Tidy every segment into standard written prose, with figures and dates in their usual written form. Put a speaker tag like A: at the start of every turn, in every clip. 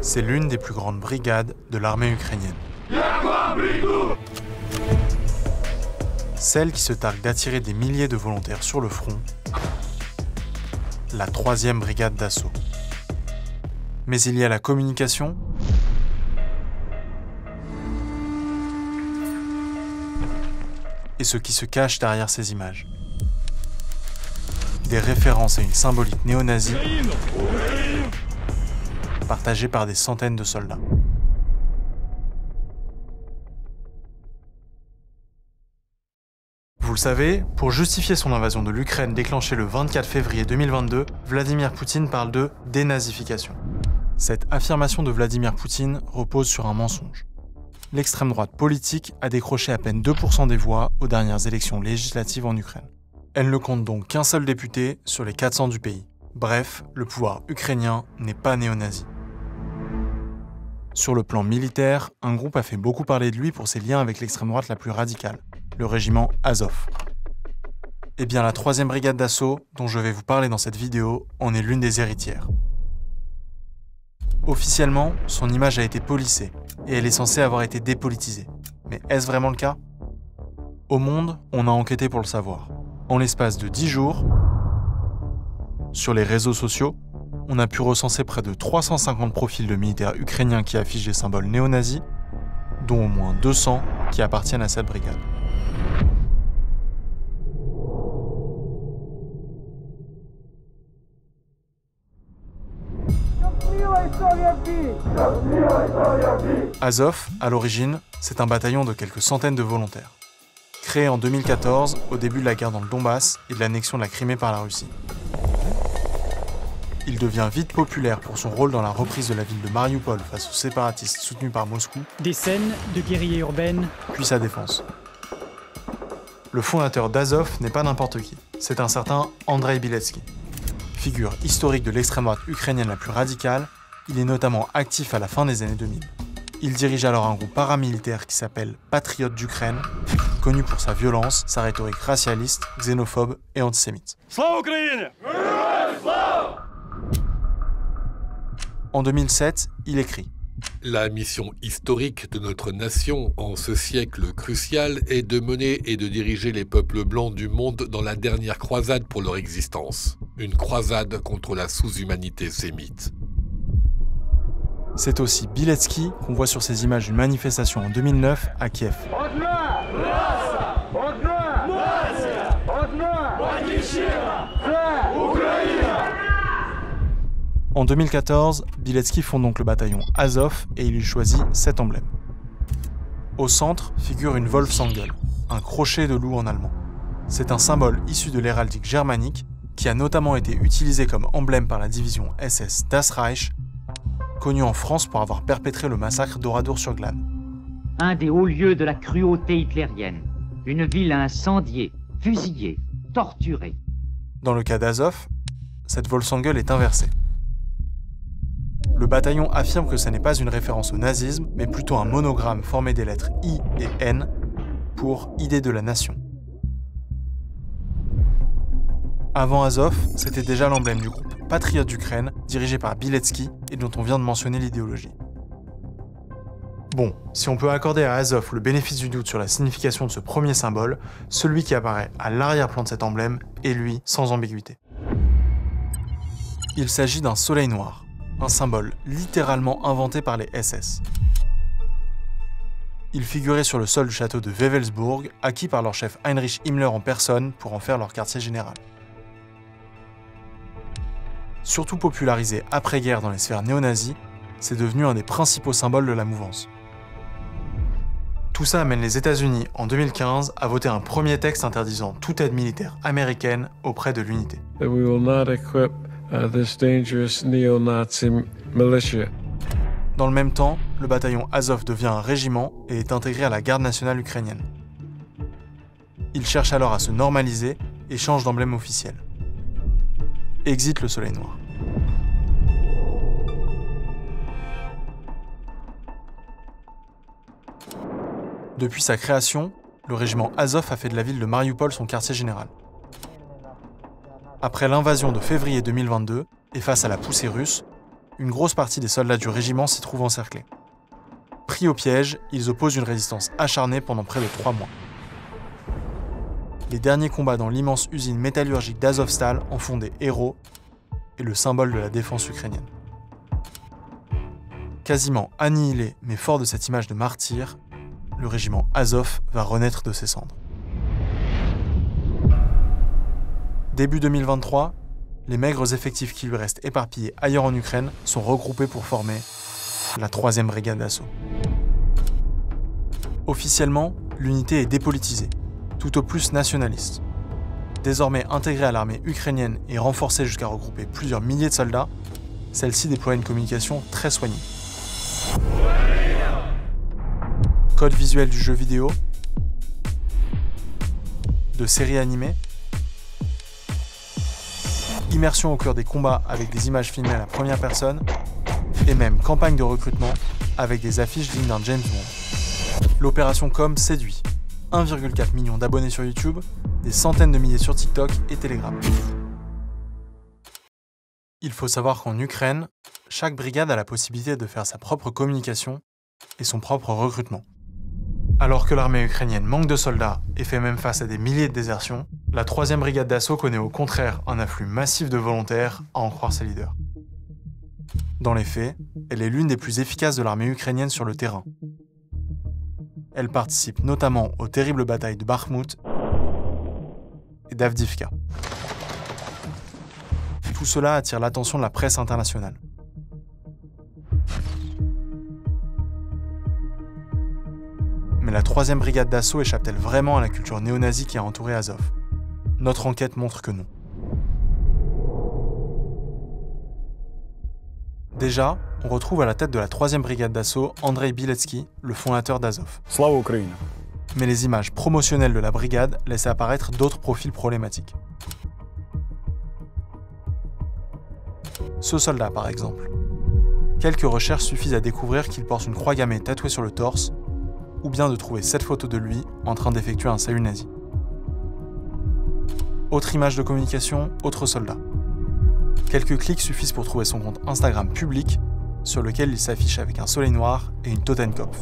A: C'est l'une des plus grandes brigades de l'armée ukrainienne. Celle qui se targue d'attirer des milliers de volontaires sur le front, la 3e brigade d'assaut. Mais il y a la communication et ce qui se cache derrière ces images. Des références à une symbolique néo-nazie partagée par des centaines de soldats. Vous le savez, pour justifier son invasion de l'Ukraine déclenchée le 24 février 2022, Vladimir Poutine parle de dénazification. Cette affirmation de Vladimir Poutine repose sur un mensonge. L'extrême droite politique a décroché à peine 2% des voix aux dernières élections législatives en Ukraine. Elle ne compte donc qu'un seul député sur les 400 du pays. Bref, le pouvoir ukrainien n'est pas néo-nazi. Sur le plan militaire, un groupe a fait beaucoup parler de lui pour ses liens avec l'extrême droite la plus radicale, le régiment Azov. Eh bien, la 3e brigade d'assaut, dont je vais vous parler dans cette vidéo, en est l'une des héritières. Officiellement, son image a été polissée, et elle est censée avoir été dépolitisée. Mais est-ce vraiment le cas? Au Monde, on a enquêté pour le savoir. En l'espace de 10 jours, sur les réseaux sociaux, on a pu recenser près de 350 profils de militaires ukrainiens qui affichent des symboles néo-nazis, dont au moins 200 qui appartiennent à cette brigade. Azov, à l'origine, c'est un bataillon de quelques centaines de volontaires. Créé en 2014, au début de la guerre dans le Donbass et de l'annexion de la Crimée par la Russie. Il devient vite populaire pour son rôle dans la reprise de la ville de Mariupol face aux séparatistes soutenus par Moscou.
B: Des scènes de guérilla urbaine.
A: Puis sa défense. Le fondateur d'Azov n'est pas n'importe qui, c'est un certain Andrei Biletsky. Figure historique de l'extrême droite ukrainienne la plus radicale, il est notamment actif à la fin des années 2000. Il dirige alors un groupe paramilitaire qui s'appelle Patriotes d'Ukraine, connu pour sa violence, sa rhétorique racialiste, xénophobe et antisémite. En 2007, il écrit «
C: La mission historique de notre nation en ce siècle crucial est de mener et de diriger les peuples blancs du monde dans la dernière croisade pour leur existence. Une croisade contre la sous-humanité sémite. »
A: C'est aussi Biletsky qu'on voit sur ces images d'une manifestation en 2009 à Kiev. En 2014, Biletsky fonde donc le bataillon Azov et il y choisit 7 emblèmes. Au centre figure une Wolfsangel, un crochet de loup en allemand. C'est un symbole issu de l'héraldique germanique qui a notamment été utilisé comme emblème par la division SS Das Reich, connue en France pour avoir perpétré le massacre d'Oradour-sur-Glane.
D: Un des hauts lieux de la cruauté hitlérienne. Une ville incendiée, fusillée, torturée.
A: Dans le cas d'Azov, cette Wolfsangel est inversée. Le bataillon affirme que ce n'est pas une référence au nazisme, mais plutôt un monogramme formé des lettres I et N pour Idée de la nation. Avant Azov, c'était déjà l'emblème du groupe Patriotes d'Ukraine, dirigé par Biletsky et dont on vient de mentionner l'idéologie. Bon, si on peut accorder à Azov le bénéfice du doute sur la signification de ce premier symbole, celui qui apparaît à l'arrière-plan de cet emblème est lui, sans ambiguïté. Il s'agit d'un soleil noir, un symbole littéralement inventé par les SS. Il figurait sur le sol du château de Wewelsburg, acquis par leur chef Heinrich Himmler en personne pour en faire leur quartier général. Surtout popularisé après-guerre dans les sphères néo-nazies, c'est devenu un des principaux symboles de la mouvance. Tout ça amène les États-Unis, en 2015, à voter un premier texte interdisant toute aide militaire américaine auprès de l'unité.
E: That we will not equip this dangerous neo-Nazi militia.
A: Dans le même temps, le bataillon Azov devient un régiment et est intégré à la garde nationale ukrainienne. Il cherche alors à se normaliser et change d'emblème officiel. Exit le soleil noir. Depuis sa création, le régiment Azov a fait de la ville de Mariupol son quartier général. Après l'invasion de février 2022, et face à la poussée russe, une grosse partie des soldats du régiment s'y trouvent encerclés. Pris au piège, ils opposent une résistance acharnée pendant près de 3 mois. Les derniers combats dans l'immense usine métallurgique d'Azovstal en font des héros et le symbole de la défense ukrainienne. Quasiment annihilé, mais fort de cette image de martyr, le régiment Azov va renaître de ses cendres. Début 2023, les maigres effectifs qui lui restent éparpillés ailleurs en Ukraine sont regroupés pour former la 3e brigade d'assaut. Officiellement, l'unité est dépolitisée, tout au plus nationaliste. Désormais intégrée à l'armée ukrainienne et renforcée jusqu'à regrouper plusieurs milliers de soldats, celle-ci déploie une communication très soignée. Code visuel du jeu vidéo, de séries animées, immersion au cœur des combats avec des images filmées à la première personne, et même campagne de recrutement avec des affiches dignes d'un James Bond. L'opération Com séduit. 1,4 million d'abonnés sur YouTube, des centaines de milliers sur TikTok et Telegram. Il faut savoir qu'en Ukraine, chaque brigade a la possibilité de faire sa propre communication et son propre recrutement. Alors que l'armée ukrainienne manque de soldats et fait même face à des milliers de désertions, la 3e brigade d'assaut connaît au contraire un afflux massif de volontaires, à en croire ses leaders. Dans les faits, elle est l'une des plus efficaces de l'armée ukrainienne sur le terrain. Elle participe notamment aux terribles batailles de Bakhmout et d'Avdiivka. Tout cela attire l'attention de la presse internationale. Mais la 3e brigade d'assaut échappe-t-elle vraiment à la culture néo-nazie qui a entouré Azov? Notre enquête montre que non. Déjà, on retrouve à la tête de la 3e brigade d'assaut Andrei Biletsky, le fondateur d'Azov.
F: Slava Ukraini.
A: Mais les images promotionnelles de la brigade laissent apparaître d'autres profils problématiques. Ce soldat, par exemple. Quelques recherches suffisent à découvrir qu'il porte une croix gammée tatouée sur le torse, ou bien de trouver cette photo de lui en train d'effectuer un salut nazi. Autre image de communication, autre soldat. Quelques clics suffisent pour trouver son compte Instagram public, sur lequel il s'affiche avec un soleil noir et une Totenkopf.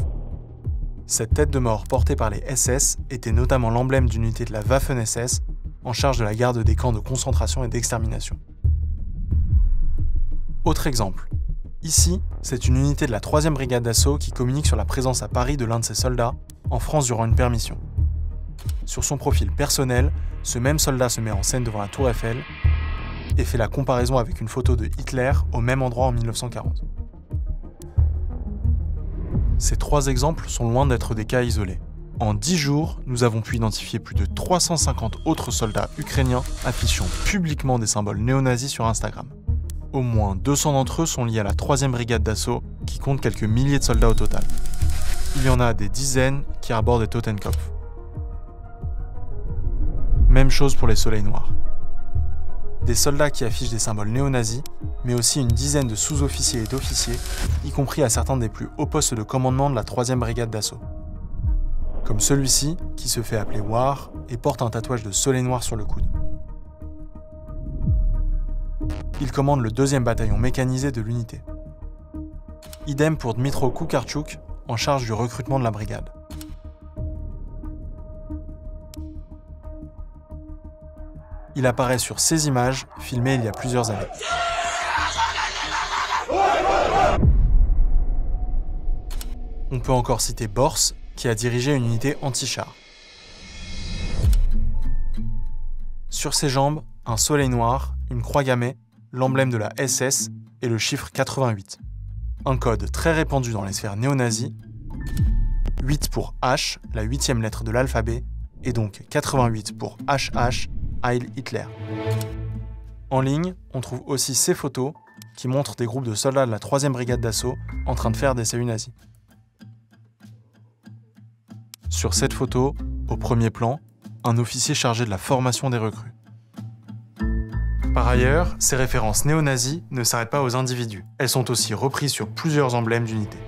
A: Cette tête de mort portée par les SS était notamment l'emblème d'une unité de la Waffen-SS en charge de la garde des camps de concentration et d'extermination. Autre exemple. Ici, c'est une unité de la 3e brigade d'assaut qui communique sur la présence à Paris de l'un de ses soldats, en France durant une permission. Sur son profil personnel, ce même soldat se met en scène devant la Tour Eiffel et fait la comparaison avec une photo de Hitler au même endroit en 1940. Ces 3 exemples sont loin d'être des cas isolés. En 10 jours, nous avons pu identifier plus de 350 autres soldats ukrainiens affichant publiquement des symboles néo-nazis sur Instagram. Au moins 200 d'entre eux sont liés à la 3e brigade d'assaut, qui compte quelques milliers de soldats au total. Il y en a des dizaines qui arborent des Totenkopf. Même chose pour les soleils noirs. Des soldats qui affichent des symboles néo-nazis, mais aussi une dizaine de sous-officiers et d'officiers, y compris à certains des plus hauts postes de commandement de la 3e brigade d'assaut. Comme celui-ci, qui se fait appeler War et porte un tatouage de soleil noir sur le coude. Il commande le 2e bataillon mécanisé de l'unité. Idem pour Dmitro Kukharchuk, en charge du recrutement de la brigade. Il apparaît sur ces images, filmées il y a plusieurs années. On peut encore citer Bors, qui a dirigé une unité anti-char. Sur ses jambes, un soleil noir, une croix gammée, l'emblème de la SS et le chiffre 88. Un code très répandu dans les sphères néo-nazies, 8 pour H, la 8e lettre de l'alphabet, et donc 88 pour HH, Heil Hitler. En ligne, on trouve aussi ces photos qui montrent des groupes de soldats de la 3e brigade d'assaut en train de faire des saluts nazis. Sur cette photo, au premier plan, un officier chargé de la formation des recrues. Par ailleurs, ces références néo-nazies ne s'arrêtent pas aux individus. Elles sont aussi reprises sur plusieurs emblèmes d'unités.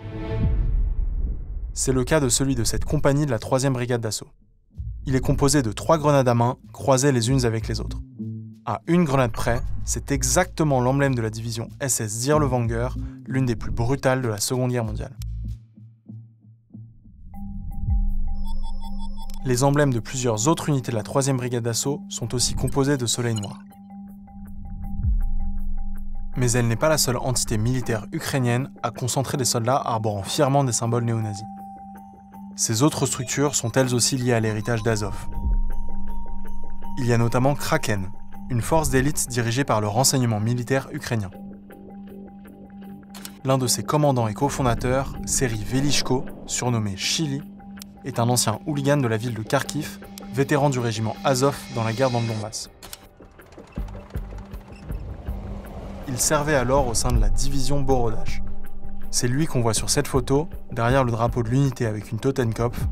A: C'est le cas de celui de cette compagnie de la 3e brigade d'assaut. Il est composé de 3 grenades à main, croisées les unes avec les autres. À une grenade près, c'est exactement l'emblème de la division SS Dirlewanger, l'une des plus brutales de la Seconde Guerre mondiale. Les emblèmes de plusieurs autres unités de la 3e brigade d'assaut sont aussi composés de soleils noirs. Mais elle n'est pas la seule entité militaire ukrainienne à concentrer des soldats arborant fièrement des symboles néo-nazis. Ces autres structures sont elles aussi liées à l'héritage d'Azov. Il y a notamment Kraken, une force d'élite dirigée par le renseignement militaire ukrainien. L'un de ses commandants et cofondateurs, Serhiy Velishko, surnommé Chili, est un ancien hooligan de la ville de Kharkiv, vétéran du régiment Azov dans la guerre dans le Donbass. Il servait alors au sein de la division Borodach. C'est lui qu'on voit sur cette photo, derrière le drapeau de l'unité avec une Totenkopf,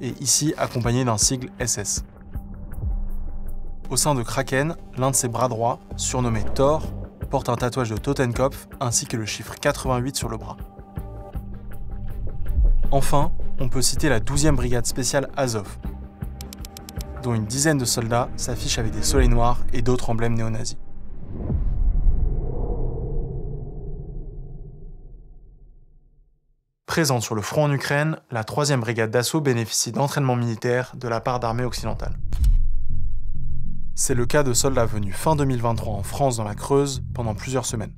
A: et ici accompagné d'un sigle SS. Au sein de Kraken, l'un de ses bras droits, surnommé Thor, porte un tatouage de Totenkopf ainsi que le chiffre 88 sur le bras. Enfin, on peut citer la 12e brigade spéciale Azov, dont une dizaine de soldats s'affichent avec des soleils noirs et d'autres emblèmes néo-nazis. Présente sur le front en Ukraine, la 3e brigade d'assaut bénéficie d'entraînements militaires de la part d'armées occidentales. C'est le cas de soldats venus fin 2023 en France dans la Creuse pendant plusieurs semaines.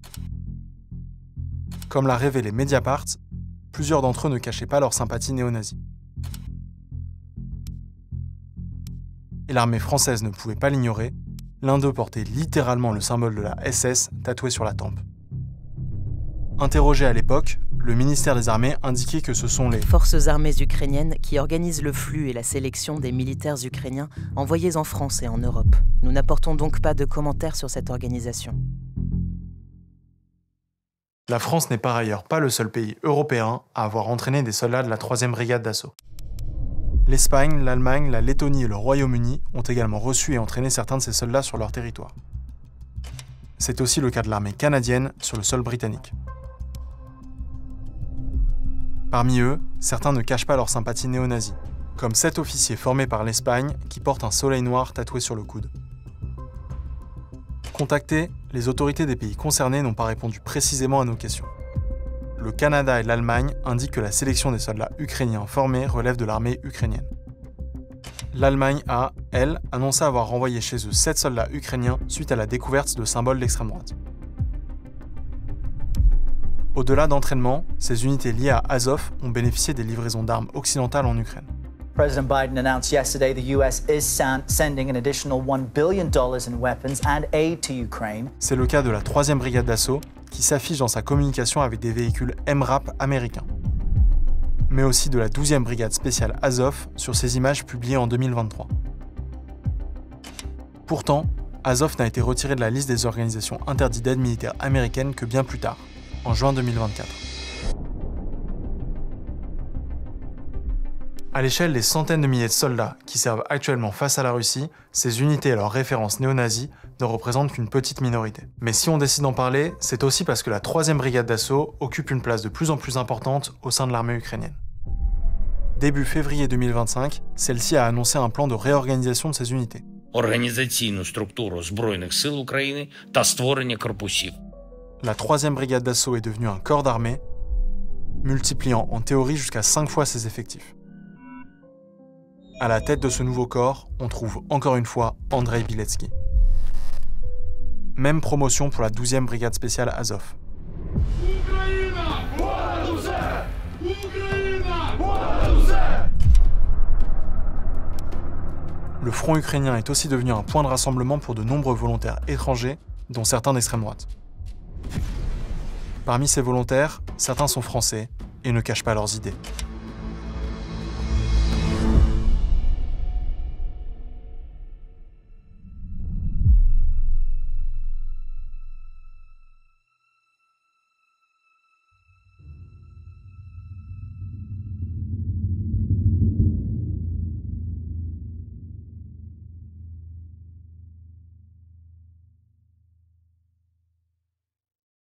A: Comme l'a révélé Mediapart, plusieurs d'entre eux ne cachaient pas leur sympathie néo-nazie. Et l'armée française ne pouvait pas l'ignorer, l'un d'eux portait littéralement le symbole de la SS tatoué sur la tempe. Interrogé à l'époque, le ministère des Armées indiquait que ce sont les
F: forces armées ukrainiennes qui organisent le flux et la sélection des militaires ukrainiens envoyés en France et en Europe. Nous n'apportons donc pas de commentaires sur cette organisation.
A: La France n'est par ailleurs pas le seul pays européen à avoir entraîné des soldats de la 3e brigade d'assaut. L'Espagne, l'Allemagne, la Lettonie et le Royaume-Uni ont également reçu et entraîné certains de ces soldats sur leur territoire. C'est aussi le cas de l'armée canadienne sur le sol britannique. Parmi eux, certains ne cachent pas leur sympathie néo-nazie, comme 7 officiers formés par l'Espagne qui portent un soleil noir tatoué sur le coude. Contactés, les autorités des pays concernés n'ont pas répondu précisément à nos questions. Le Canada et l'Allemagne indiquent que la sélection des soldats ukrainiens formés relève de l'armée ukrainienne. L'Allemagne a, elle, annoncé avoir renvoyé chez eux 7 soldats ukrainiens suite à la découverte de symboles d'extrême droite. Au-delà d'entraînement, ces unités liées à Azov ont bénéficié des livraisons d'armes occidentales en Ukraine.
G: President Biden announced yesterday the US is sending an additional $1 billion in weapons and aid to Ukraine.
A: C'est le cas de la 3e brigade d'assaut qui s'affiche dans sa communication avec des véhicules MRAP américains. Mais aussi de la 12e brigade spéciale Azov sur ces images publiées en 2023. Pourtant, Azov n'a été retiré de la liste des organisations interdites d'aide militaire américaines que bien plus tard, en juin 2024. À l'échelle des centaines de milliers de soldats qui servent actuellement face à la Russie, ces unités et leurs références néo-nazis ne représentent qu'une petite minorité. Mais si on décide d'en parler, c'est aussi parce que la 3e brigade d'assaut occupe une place de plus en plus importante au sein de l'armée ukrainienne. Début février 2025, celle-ci a annoncé un plan de réorganisation de ces unités.
H: Організаційну структуру Збройних сил України та створення корпусів.
A: La 3e brigade d'assaut est devenue un corps d'armée, multipliant en théorie jusqu'à 5 fois ses effectifs. À la tête de ce nouveau corps, on trouve encore une fois Andrei Biletsky. Même promotion pour la 12e brigade spéciale Azov. Le front ukrainien est aussi devenu un point de rassemblement pour de nombreux volontaires étrangers, dont certains d'extrême droite. Parmi ces volontaires, certains sont français et ne cachent pas leurs idées.